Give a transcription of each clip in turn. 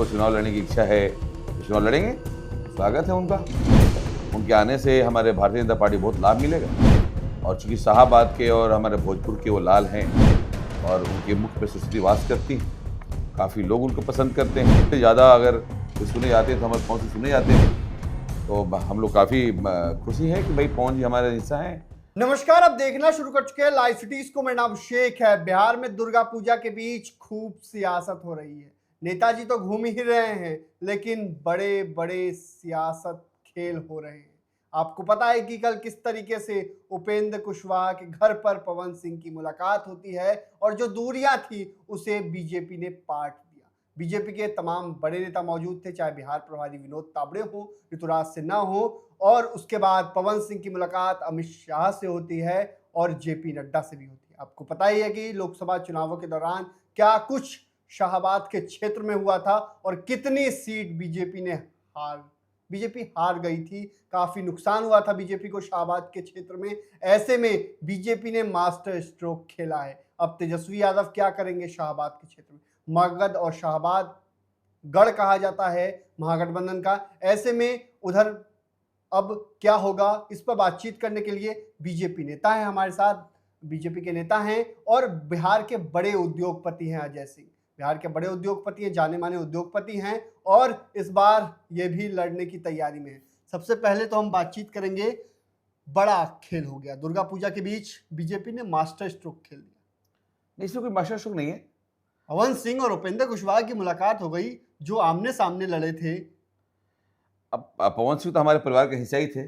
चुनाव लड़ने की इच्छा है तो चुनाव लड़ेंगे, स्वागत है उनका। उनके आने से हमारे भारतीय जनता पार्टी बहुत लाभ मिलेगा। और चूँकि शाहाबाद के और हमारे भोजपुर के वो लाल हैं और उनके मुख पे सरस्वती वास करती हैं, काफ़ी लोग उनको पसंद करते हैं। ज़्यादा अगर सुने जाते हैं तो हमारे पवन जी सुने जाते हैं, तो हम लोग काफ़ी खुशी है कि भाई पवन जी हमारे हिस्सा हैं। नमस्कार, अब देखना शुरू कर चुके हैं लाइव सिटीज को। मेरा नाम शेख है। बिहार में दुर्गा पूजा के बीच खूब सियासत हो रही है। नेताजी तो घूम ही रहे हैं, लेकिन बड़े बड़े सियासत खेल हो रहे हैं। आपको पता है कि कल किस तरीके से उपेंद्र कुशवाहा के घर पर पवन सिंह की मुलाकात होती है और जो दूरियां थी उसे बीजेपी ने पाट दिया। बीजेपी के तमाम बड़े नेता मौजूद थे, चाहे बिहार प्रभारी विनोद तावड़े हो, ऋतुराज सिन्हा हो, और उसके बाद पवन सिंह की मुलाकात अमित शाह से होती है और जेपी नड्डा से भी होती है। आपको पता ही है कि लोकसभा चुनावों के दौरान क्या कुछ शाहाबाद के क्षेत्र में हुआ था और कितनी सीट बीजेपी हार गई थी। काफी नुकसान हुआ था बीजेपी को शाहाबाद के क्षेत्र में। ऐसे में बीजेपी ने मास्टर स्ट्रोक खेला है। अब तेजस्वी यादव क्या करेंगे शाहाबाद के क्षेत्र में? मगध और शाहाबाद गढ़ कहा जाता है महागठबंधन का। ऐसे में उधर अब क्या होगा, इस पर बातचीत करने के लिए बीजेपी नेता हैं हमारे साथ। बीजेपी के नेता हैं और बिहार के बड़े उद्योगपति हैं अजय सिंह। बिहार के बड़े उद्योगपति हैं, जाने माने उद्योगपति हैं और इस बार ये भी लड़ने की तैयारी में है। सबसे पहले तो हम बातचीत करेंगे, बड़ा खेल हो गया दुर्गा पूजा के बीच, बीजेपी ने मास्टर स्ट्रोक खेल दिया। इसमें कोई मास्टर स्ट्रोक नहीं है। पवन सिंह और उपेंद्र कुशवाहा की मुलाकात हो गई, जो आमने सामने लड़े थे। अब पवन सिंह तो हमारे परिवार के हिस्सा ही थे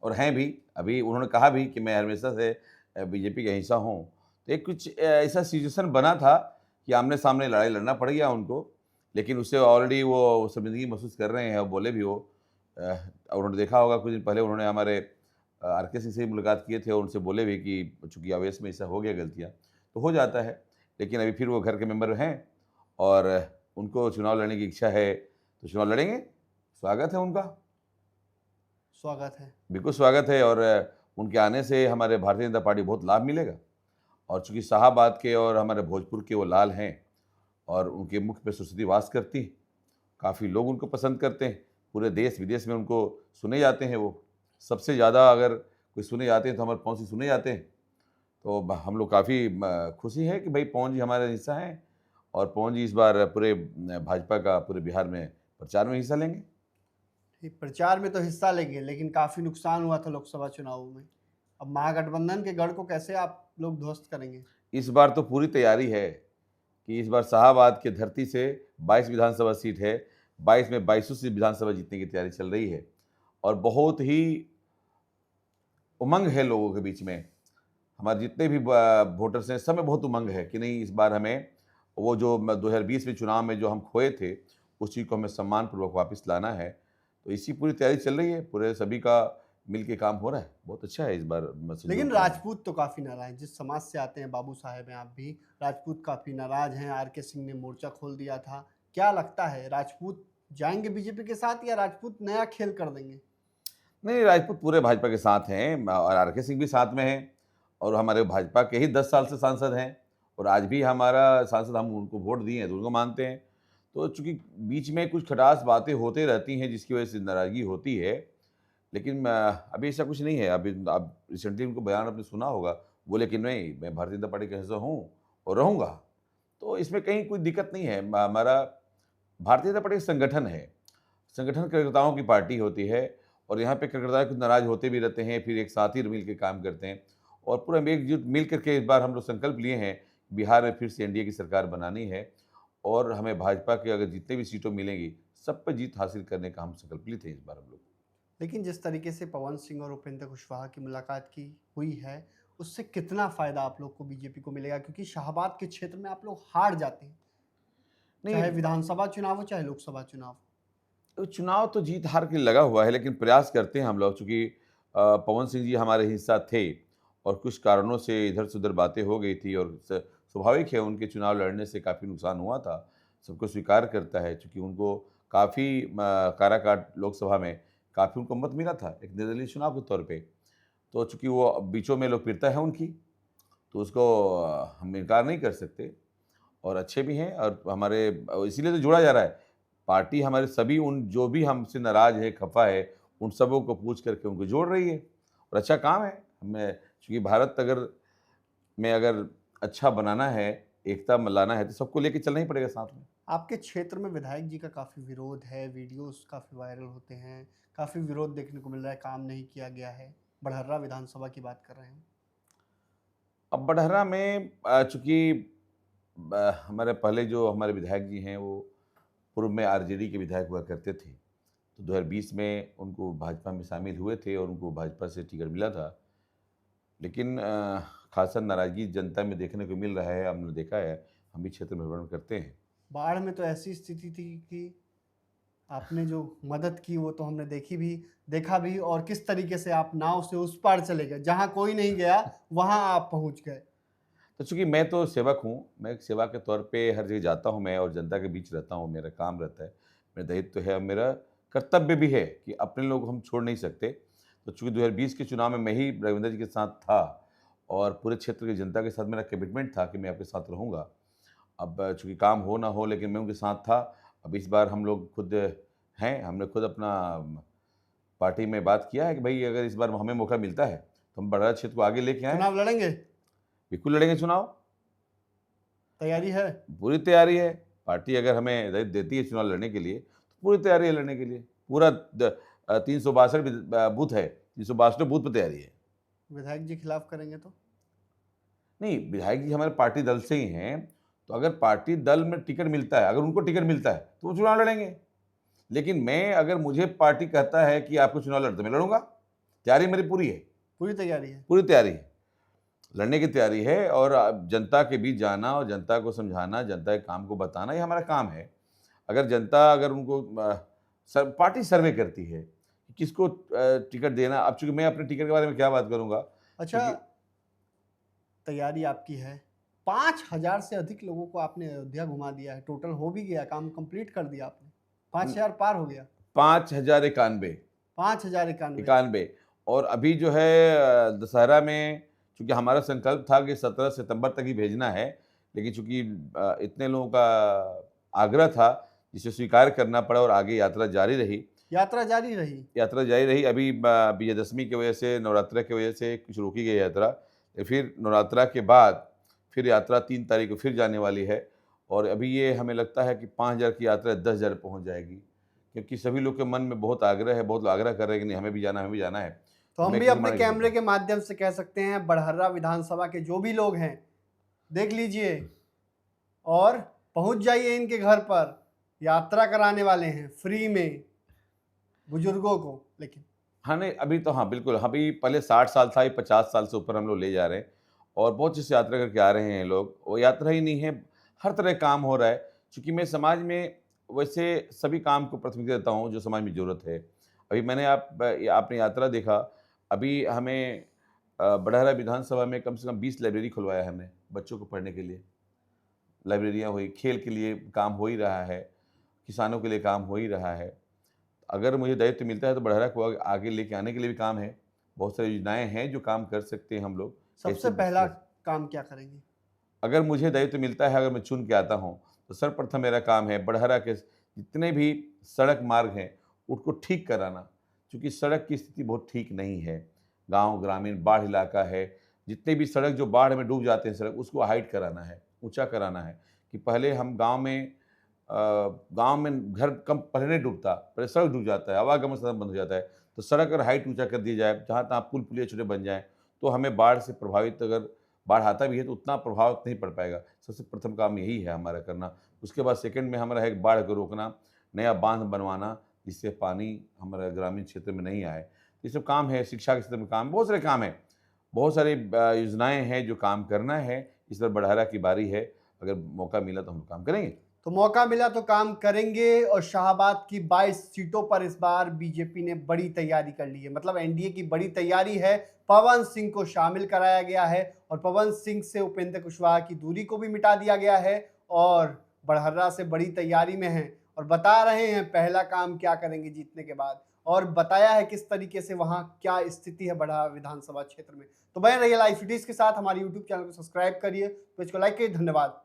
और हैं भी। अभी उन्होंने कहा भी कि मैं हमेशा से बीजेपी का हिस्सा हूँ। तो एक कुछ ऐसा सिचुएशन बना था कि आमने सामने लड़ाई लड़ना पड़ गया उनको, लेकिन उससे ऑलरेडी वो शर्मिंदगी महसूस कर रहे हैं और बोले भी वो। उन्होंने देखा होगा कुछ दिन पहले उन्होंने हमारे आरके सिंह से मुलाकात किए थे और उनसे बोले भी कि चूँकि आवेश में ऐसा हो गया, गलतियाँ तो हो जाता है, लेकिन अभी फिर वो घर के मेंबर हैं और उनको चुनाव लड़ने की इच्छा है तो चुनाव लड़ेंगे, स्वागत है उनका। स्वागत है, बिल्कुल स्वागत है। और उनके आने से हमारे भारतीय जनता पार्टी बहुत लाभ मिलेगा। और चूँकि शाहाबाद के और हमारे भोजपुर के वो लाल हैं और उनके मुख पे सरस्वती वास करती, काफ़ी लोग उनको पसंद करते हैं। पूरे देश विदेश में उनको सुने जाते हैं। वो सबसे ज़्यादा अगर कोई सुने जाते हैं तो हमारे पवन जी सुने जाते हैं। तो हम लोग काफ़ी खुशी है कि भाई पवन जी हमारे हिस्सा हैं और पवन जी इस बार पूरे भाजपा का पूरे बिहार में प्रचार में हिस्सा लेंगे। प्रचार में तो हिस्सा लेंगे, लेकिन काफी नुकसान हुआ था लोकसभा चुनावों में। अब महागठबंधन के गढ़ को कैसे आप लोग ध्वस्त करेंगे? इस बार तो पूरी तैयारी है कि इस बार शाहाबाद के धरती से 22 विधानसभा सीट है, 22 में 22 सीट विधानसभा जीतने की तैयारी चल रही है और बहुत ही उमंग है लोगों के बीच में। हमारे जितने भी वोटर्स हैं, सब में बहुत उमंग है कि नहीं, इस बार हमें वो जो 2020 में चुनाव में जो हम खोए थे उस चीज़ को हमें सम्मानपूर्वक वापस लाना है। तो इसी पूरी तैयारी चल रही है, पूरे सभी का मिल के काम हो रहा है। बहुत अच्छा है इस बार। लेकिन राजपूत तो काफी नाराज हैं, जिस समाज से आते हैं। बाबू साहेब हैं आप भी, राजपूत काफी नाराज हैं। आरके सिंह ने मोर्चा खोल दिया था। क्या लगता है, राजपूत जाएंगे बीजेपी के साथ या राजपूत नया खेल कर देंगे? नहीं, राजपूत पूरे भाजपा के साथ हैं और आरके सिंह भी साथ में हैं और हमारे भाजपा के ही 10 साल से सांसद हैं और आज भी हमारा सांसद, हम उनको वोट दिए हैं तो उनको मानते हैं। तो चूँकि बीच में कुछ खटास बातें होते रहती हैं जिसकी वजह से नाराज़गी होती है, लेकिन अभी ऐसा कुछ नहीं है। अभी आप रिसेंटली उनको बयान आपने सुना होगा, बोले कि नहीं, मैं भारतीय जनता पार्टी का हिस्सा हूँ और रहूँगा। तो इसमें कहीं कोई दिक्कत नहीं है। हमारा भारतीय जनता पार्टी एक संगठन है, संगठन कार्यकर्ताओं की पार्टी होती है और यहाँ पे कार्यकर्ता कुछ नाराज होते भी रहते हैं, फिर एक साथ ही मिल के काम करते हैं और पूरा एकजुट मिल करके इस बार हम लोग संकल्प लिए हैं, बिहार में फिर से एनडीए की सरकार बनानी है और हमें भाजपा के अगर जितने भी सीटों मिलेंगी सब पर जीत हासिल करने का हम संकल्प लिए थे इस बार हम लोग। लेकिन जिस तरीके से पवन सिंह और उपेंद्र कुशवाहा की मुलाकात की हुई है, उससे कितना फायदा आप लोग को बीजेपी को मिलेगा? क्योंकि शाहाबाद के क्षेत्र में आप लोग हार जाते हैं, चाहे नहीं, विधानसभा चुनाव हो चाहे लोकसभा चुनाव। तो चुनाव तो जीत हार के लिए लगा हुआ है, लेकिन प्रयास करते हैं हम लोग। चूँकि पवन सिंह जी हमारे हिस्सा थे और कुछ कारणों से इधर से उधर बातें हो गई थी और स्वाभाविक है, उनके चुनाव लड़ने से काफ़ी नुकसान हुआ था, सबको स्वीकार करता है। चूँकि उनको काफ़ी काराकाट लोकसभा में काफ़ी उनको मत मिला था एक निर्दलीय चुनाव के तौर पे। तो चूँकि वो बीचों में लोकप्रियता है उनकी, तो उसको हम इनकार नहीं कर सकते और अच्छे भी हैं और हमारे इसीलिए तो जोड़ा जा रहा है। पार्टी हमारे सभी उन जो भी हमसे नाराज़ है, खफ़ा है, उन सबों को पूछ करके उनको जोड़ रही है और अच्छा काम है। हमें चूँकि भारत अगर अच्छा बनाना है, एकता में लाना है, तो सबको लेके चलना ही पड़ेगा साथ में। आपके क्षेत्र में विधायक जी का काफ़ी विरोध है, वीडियोस काफ़ी वायरल होते हैं, काफ़ी विरोध देखने को मिल रहा है, काम नहीं किया गया है। बड़हर्रा विधानसभा की बात कर रहे हैं। अब बड़हरा में चूँकि हमारे पहले जो हमारे विधायक जी हैं, वो पूर्व में आरजेडी के विधायक हुआ करते थे। तो 2020 में उनको भाजपा में शामिल हुए थे और उनको भाजपा से टिकट मिला था। लेकिन ख़ासा नाराज़गी जनता में देखने को मिल रहा है, हमने देखा है, हम भी क्षेत्र में भ्रमण करते हैं। बाढ़ में तो ऐसी स्थिति थी कि आपने जो मदद की वो तो हमने देखा भी, और किस तरीके से आप नाव से उस पार चले गए, जहाँ कोई नहीं गया वहाँ आप पहुँच गए। तो चूँकि मैं तो सेवक हूँ, मैं एक सेवा के तौर पे हर जगह जाता हूँ मैं और जनता के बीच रहता हूँ, मेरा काम रहता है, मेरा दायित्व है और मेरा कर्तव्य भी है कि अपने लोग हम छोड़ नहीं सकते। तो चूँकि 2020 के चुनाव में मैं ही रविंदर जी के साथ था और पूरे क्षेत्र की जनता के साथ मेरा कमिटमेंट था कि मैं आपके साथ रहूँगा। अब चूँकि काम हो ना हो लेकिन मैं उनके साथ था। अब इस बार हम लोग खुद हैं, हमने खुद अपना पार्टी में बात किया है कि भई अगर इस बार हमें मौका मिलता है, तो हम बड़ाला क्षेत्र को आगे लेके आएँ। चुनाव लड़ेंगे? बिल्कुल लड़ेंगे चुनाव। तैयारी है? पूरी तैयारी है। पार्टी अगर हमें देती है चुनाव लड़ने के लिए, तो पूरी तैयारी है लड़ने के लिए। पूरा 362 बूथ है, 362 बूथ पे तैयारी है। विधायक जी खिलाफ करेंगे तो? नहीं, विधायक जी हमारे पार्टी दल से ही हैं, तो अगर पार्टी दल में टिकट मिलता है, अगर उनको टिकट मिलता है, तो वो चुनाव लड़ेंगे। लेकिन मैं अगर मुझे पार्टी कहता है कि आपको चुनाव लड़ते मैं लड़ूँगा। तैयारी मेरी पूरी है, पूरी तैयारी है। पूरी तैयारी है। लड़ने की तैयारी है और जनता के बीच जाना और जनता को समझाना, जनता के काम को बताना, ये हमारा काम है। अगर जनता अगर उनको पार्टी सर्वे करती है कि किसको टिकट देना। अब चूँकि मैं अपने टिकट के बारे में क्या बात करूँगा, अच्छा, क्योंकि तैयारी आपकी है। 5,000 से अधिक लोगों को आपने अयोध्या घुमा दिया है। टोटल हो भी गया, काम कंप्लीट कर दिया आपने। 5,000 पार हो गया। 5091 5,091। 91 और अभी जो है दशहरा में चूँकि हमारा संकल्प था कि 17 सितंबर तक ही भेजना है, लेकिन चूँकि इतने लोगों का आग्रह था, जिसे स्वीकार करना पड़ा और आगे यात्रा जारी रही। यात्रा जारी रही। यात्रा जारी रही। अभी विजयदशमी की वजह से, नवरात्रि की वजह से कुछ रोकी गई यात्रा। फिर नवरात्रा के बाद फिर यात्रा 3 तारीख को फिर जाने वाली है और अभी ये हमें लगता है कि 5,000 की यात्रा 10,000 पहुँच जाएगी। क्योंकि सभी लोग के मन में बहुत आग्रह है, बहुत लोग आग्रह कर रहे हैं कि नहीं हमें भी जाना है, हमें भी जाना है। तो हम मैं भी किसी को अपने मना नहीं कर कैमरे सकता। के माध्यम से कह सकते हैं, बड़हर्रा विधानसभा के जो भी लोग हैं, देख लीजिए और पहुंच जाइए इनके घर पर। यात्रा कराने वाले हैं फ्री में बुजुर्गों को। लेकिन हाँ, नहीं अभी तो हाँ, बिल्कुल। अभी पहले 60 साल था, ये 50 साल से ऊपर हम लोग ले जा रहे हैं और बहुत अच्छे से यात्रा करके आ रहे हैं लोग। वो यात्रा ही नहीं है, हर तरह काम हो रहा है। चूँकि मैं समाज में वैसे सभी काम को प्राथमिकता देता हूँ, जो समाज में ज़रूरत है। अभी मैंने आपने यात्रा देखा, अभी हमें बड़हरा विधानसभा में कम से कम 20 लाइब्रेरी खुलवाया है हमने, बच्चों को पढ़ने के लिए। लाइब्रेरियाँ हुई, खेल के लिए काम हो ही रहा है, किसानों के लिए काम हो ही रहा है। अगर मुझे दायित्व मिलता है तो बड़हरा को आगे लेके आने के लिए भी काम है। बहुत सारी योजनाएँ हैं जो काम कर सकते हैं हम लोग। सबसे कैसे पहला काम क्या करेंगे? अगर मुझे दायित्व मिलता है, अगर मैं चुन के आता हूँ, तो सर्वप्रथम मेरा काम है बड़हरा के जितने भी सड़क मार्ग हैं, उसको ठीक कराना। क्योंकि सड़क की स्थिति बहुत ठीक नहीं है। गाँव, ग्रामीण, बाढ़ इलाका है। जितने भी सड़क जो बाढ़ में डूब जाते हैं सड़क, उसको हाइट कराना है, ऊँचा कराना है। कि पहले हम गाँव में घर कम पहले नहीं डूबता, पहले सड़क डूब जाता है, आवागमन साधन बंद हो जाता है। तो सड़क अगर हाइट ऊँचा कर दी जाए, जहाँ-तहाँ पुल पुलिया छोटे बन जाएँ, तो हमें बाढ़ से प्रभावित अगर बाढ़ आता भी है तो उतना प्रभाव नहीं पड़ पाएगा। सबसे प्रथम काम यही है हमारा करना। उसके बाद सेकंड में हमारा है बाढ़ को रोकना, नया बाँध बनवाना, जिससे पानी हमारे ग्रामीण क्षेत्र में नहीं आए। ये सब काम है, शिक्षा के क्षेत्र में काम, बहुत सारे काम हैं। बहुत सारी योजनाएँ हैं जो काम करना है। इस बार बड़हरा की बारी है, अगर मौका मिला तो हम काम करेंगे। तो मौका मिला तो काम करेंगे। और शाहाबाद की 22 सीटों पर इस बार बीजेपी ने बड़ी तैयारी कर ली है। मतलब एनडीए की बड़ी तैयारी है। पवन सिंह को शामिल कराया गया है और पवन सिंह से उपेंद्र कुशवाहा की दूरी को भी मिटा दिया गया है और बड़हर्रा से बड़ी तैयारी में हैं और बता रहे हैं पहला काम क्या करेंगे जीतने के बाद, और बताया है किस तरीके से वहां क्या स्थिति है बड़हरा विधानसभा क्षेत्र में। तो बने रहिए लाइव सिटीज के साथ। हमारे यूट्यूब चैनल को सब्सक्राइब करिए, पेज को लाइक करिए। धन्यवाद।